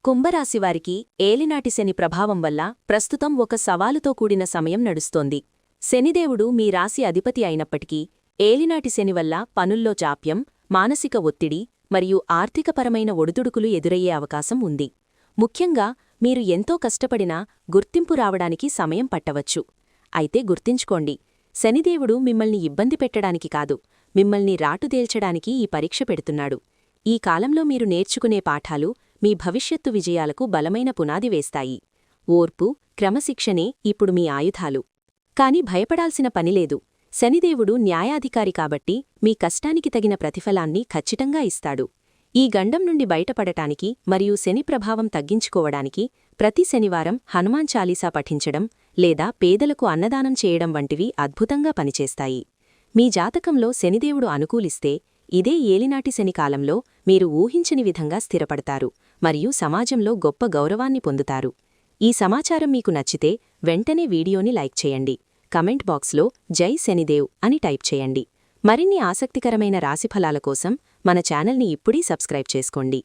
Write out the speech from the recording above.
కుంభరాశివారికి ఏలినాటి శని ప్రభావం వల్ల ప్రస్తుతం ఒక సవాలుతో కూడిన సమయం నడుస్తోంది. శనిదేవుడు మీ రాశి అధిపతి అయినప్పటికీ ఏలినాటి శని వల్ల పనుల్లో జాప్యం, మానసిక ఒత్తిడి మరియు ఆర్థికపరమైన ఒడిదుడుకులు ఎదురయ్యే అవకాశం ఉంది. ముఖ్యంగా మీరు ఎంతో కష్టపడినా గుర్తింపు రావడానికి సమయం పట్టవచ్చు. అయితే గుర్తించుకోండి, శనిదేవుడు మిమ్మల్ని ఇబ్బంది పెట్టడానికి కాదు, మిమ్మల్ని రాటుదేల్చడానికి ఈ పరీక్ష పెడుతున్నాడు. ఈ కాలంలో మీరు నేర్చుకునే పాఠాలు మీ భవిష్యత్తు విజయాలకు బలమైన పునాది వేస్తాయి. ఓర్పు, క్రమశిక్షణే ఇప్పుడు మీ ఆయుధాలు. కాని భయపడాల్సిన పనిలేదు. శనిదేవుడు న్యాయాధికారి కాబట్టి మీ కష్టానికి తగిన ప్రతిఫలాన్ని ఖచ్చితంగా ఇస్తాడు. ఈ గండం నుండి బయటపడటానికి మరియు శని ప్రభావం తగ్గించుకోవడానికి ప్రతి శనివారం హనుమాన్ చాలీసా పఠించడం లేదా పేదలకు అన్నదానం చేయడం వంటివి అద్భుతంగా పనిచేస్తాయి. మీ జాతకంలో శనిదేవుడు అనుకూలిస్తే ఇదే ఏలినాటి శని కాలంలో మీరు ఊహించని విధంగా స్థిరపడతారు మరియు సమాజంలో గొప్ప గౌరవాన్ని పొందుతారు. ఈ సమాచారం మీకు నచ్చితే వెంటనే వీడియోని లైక్ చేయండి. కమెంట్ బాక్స్లో జై శనిదేవ్ అని టైప్ చేయండి. మరిన్ని ఆసక్తికరమైన రాశిఫలాల కోసం మన ఛానల్ని ఇప్పుడే సబ్స్క్రైబ్ చేసుకోండి.